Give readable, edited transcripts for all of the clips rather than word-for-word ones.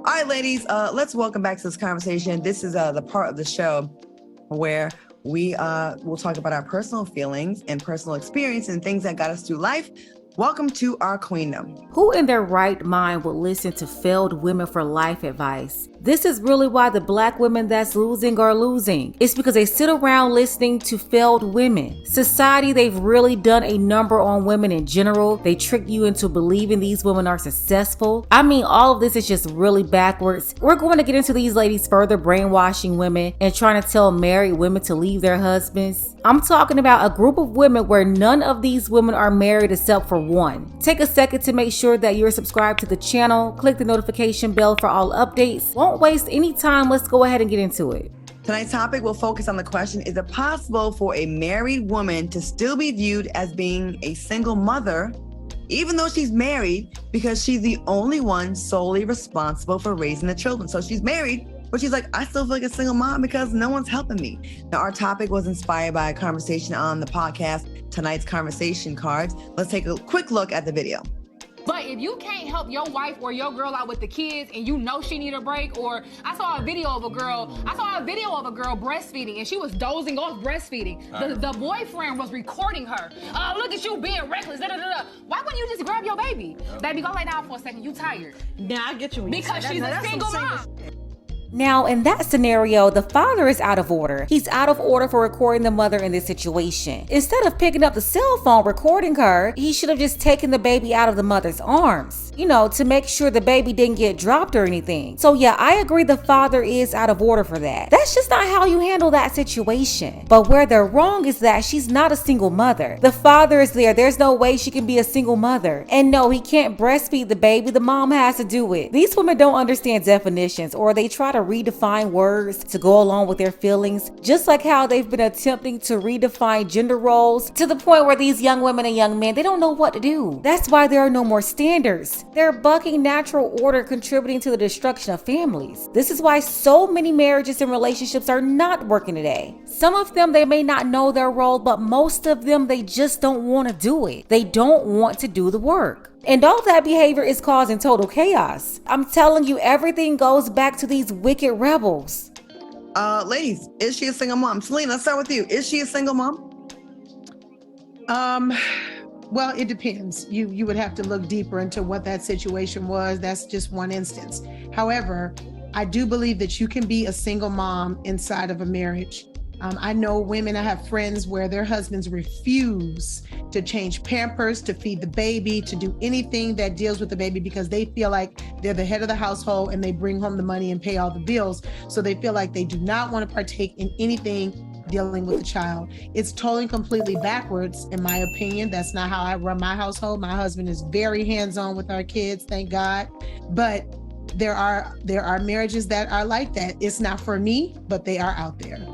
All right, ladies, let's welcome back to this conversation. This is the part of the show where we will talk about our personal feelings and personal experience and things that got us through life. Welcome to our queendom. Who in their right mind would listen to failed women for life advice? This is really why the black women that's losing are losing. It's because they sit around listening to failed women. Society, they've really done a number on women in general. They trick you into believing these women are successful. I mean, all of this is just really backwards. We're going to get into these ladies further brainwashing women and trying to tell married women to leave their husbands. I'm talking about a group of women where none of these women are married except for one. Take a second to make sure that you're subscribed to the channel. Click the notification bell for all updates. Won't waste any time. Let's go ahead and get into it. Tonight's topic will focus on the question, is it possible for a married woman to still be viewed as being a single mother, even though she's married, because she's the only one solely responsible for raising the children? So she's married, but she's like, I still feel like a single mom because no one's helping me. Now, our topic was inspired by a conversation on the podcast, tonight's conversation cards. Let's take a quick look at the video. But if you can't help your wife or your girl out with the kids and you know she need a break, or I saw a video of a girl breastfeeding and she was dozing off breastfeeding. The boyfriend was recording her. Oh, look at you being reckless. Da, da, da, da. Why wouldn't you just grab your baby? Baby, go lay down for a second. You tired. Now I get you. Because she's a single mom. Now, in that scenario, the father is out of order. He's out of order for recording the mother in this situation. Instead of picking up the cell phone recording her, he should have just taken the baby out of the mother's arms, to make sure the baby didn't get dropped or anything. So yeah, I agree the father is out of order for that. That's just not how you handle that situation. But where they're wrong is that she's not a single mother. The father is there. There's no way she can be a single mother. And no, he can't breastfeed the baby. The mom has to do it. These women don't understand definitions, or they try to redefine words to go along with their feelings, just like how they've been attempting to redefine gender roles to the point where these young women and young men, they don't know what to do. That's why there are no more standards. They're bucking natural order, contributing to the destruction of families. This is why so many marriages and relationships are not working today. Some of them, they may not know their role, but most of them, they just don't want to do it. They don't want to do the work. And all that behavior is causing total chaos. I'm telling you, everything goes back to these wicked rebels. Ladies, is she a single mom? Selena, let's start with you. Is she a single mom? Well, it depends. You would have to look deeper into what that situation was. That's just one instance. However, I do believe that you can be a single mom inside of a marriage. I know women, I have friends where their husbands refuse to change Pampers, to feed the baby, to do anything that deals with the baby because they feel like they're the head of the household and they bring home the money and pay all the bills. So they feel like they do not want to partake in anything dealing with the child. It's totally completely backwards, in my opinion. That's not how I run my household. My husband is very hands-on with our kids, thank God. But there are marriages that are like that. It's not for me, but they are out there.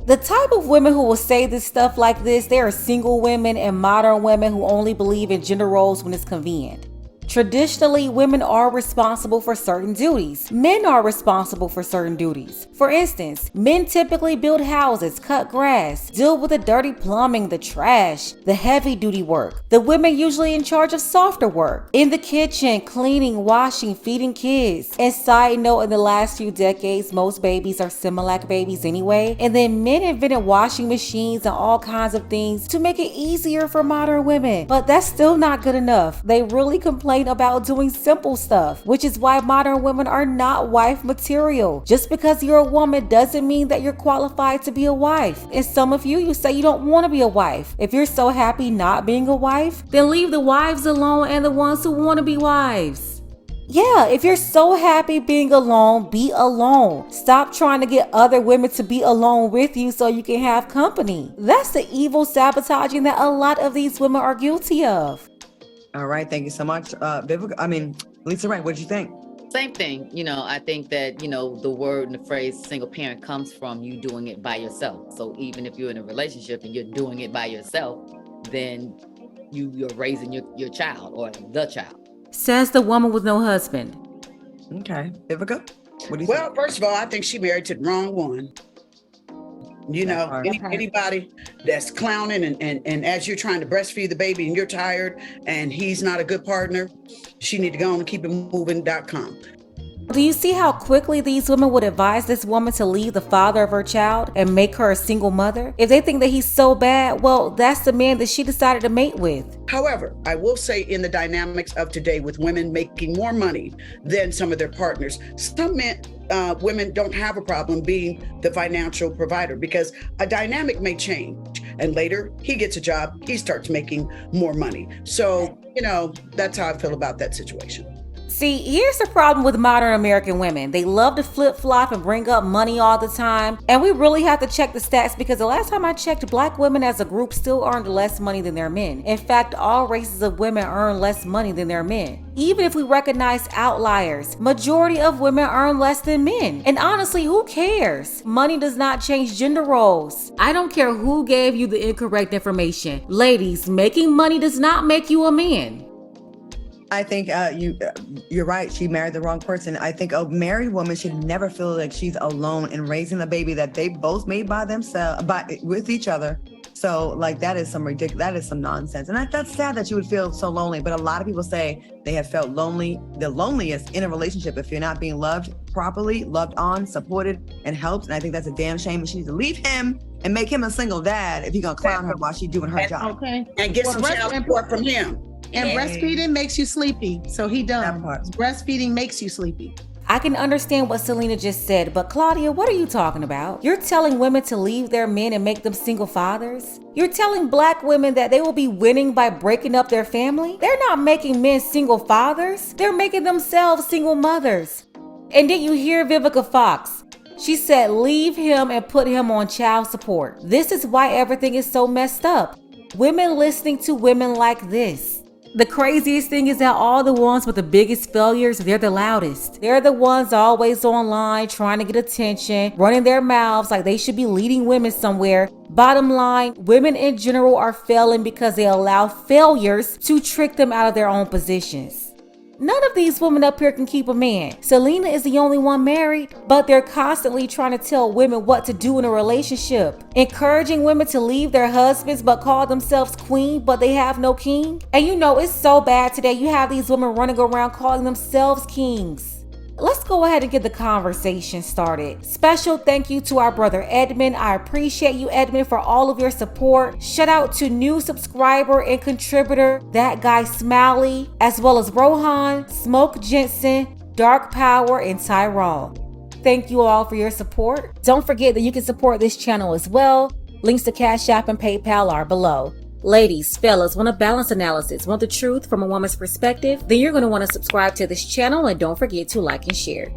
The type of women who will say this stuff like this, they are single women and modern women who only believe in gender roles when it's convenient. Traditionally, women are responsible for certain duties. Men are responsible for certain duties. For instance, men typically build houses, cut grass, deal with the dirty plumbing, the trash, the heavy duty work. The women usually in charge of softer work, in the kitchen, cleaning, washing, feeding kids. And side note, in the last few decades, most babies are Similac babies anyway. And then men invented washing machines and all kinds of things to make it easier for modern women. But that's still not good enough. They really complain about doing simple stuff, which is why modern women are not wife material. Just because you're a woman doesn't mean that you're qualified to be a wife. And some of you say you don't want to be a wife. If you're so happy not being a wife, then leave the wives alone and the ones who want to be wives. Yeah, if you're so happy being alone, be alone. Stop trying to get other women to be alone with you so you can have company. That's the evil sabotaging that a lot of these women are guilty of. All right, thank you so much. Lisa Wright, what did you think? Same thing. I think that, the word and the phrase single parent comes from you doing it by yourself. So even if you're in a relationship and you're doing it by yourself, then you're raising your child or the child. Says the woman with no husband. Okay. Vivica, what do you think? Well, first of all, I think she married to the wrong one. Anybody that's clowning and as you're trying to breastfeed the baby and you're tired and he's not a good partner, she need to go on and keepitmoving.com. Do you see how quickly these women would advise this woman to leave the father of her child and make her a single mother? If they think that he's so bad, well, that's the man that she decided to mate with. However, I will say in the dynamics of today with women making more money than some of their partners, some women don't have a problem being the financial provider because a dynamic may change and later he gets a job, he starts making more money. So, that's how I feel about that situation. See, here's the problem with modern American women. They love to flip-flop and bring up money all the time. And we really have to check the stats because the last time I checked, Black women as a group still earned less money than their men. In fact, all races of women earn less money than their men. Even if we recognize outliers, majority of women earn less than men. And honestly, who cares? Money does not change gender roles. I don't care who gave you the incorrect information. Ladies, making money does not make you a man. I think you're right. She married the wrong person. I think a married woman should never feel like she's alone in raising a baby that they both made by themselves, with each other. So that is some ridiculous, that is some nonsense. And that's sad that you would feel so lonely. But a lot of people say they have felt lonely, the loneliest in a relationship if you're not being loved properly, loved on, supported, and helped. And I think that's a damn shame. And she needs to leave him and make him a single dad if you're gonna clown her while she's doing her job. Okay. And get some child support from him. And breastfeeding makes you sleepy. So he done. Breastfeeding makes you sleepy. I can understand what Selena just said, but Claudia, what are you talking about? You're telling women to leave their men and make them single fathers? You're telling Black women that they will be winning by breaking up their family? They're not making men single fathers. They're making themselves single mothers. And did you hear Vivica Fox? She said, leave him and put him on child support. This is why everything is so messed up. Women listening to women like this. The craziest thing is that all the ones with the biggest failures, they're the loudest. They're the ones always online trying to get attention, running their mouths like they should be leading women somewhere. Bottom line, women in general are failing because they allow failures to trick them out of their own positions. None of these women up here can keep a man. Selena is the only one married, but they're constantly trying to tell women what to do in a relationship, encouraging women to leave their husbands but call themselves queen, but they have no king. And it's so bad today. You have these women running around calling themselves kings. Let's go ahead and get the conversation started. Special thank you to our brother Edmund. I appreciate you, Edmund, for all of your support. Shout out to new subscriber and contributor, That Guy Smiley, as well as Rohan, Smoke Jensen, Dark Power, and Tyrone. Thank you all for your support. Don't forget that you can support this channel as well. Links to Cash App and PayPal are below. Ladies, fellas, want a balanced analysis, want the truth from a woman's perspective? Then you're going to want to subscribe to this channel and don't forget to like and share.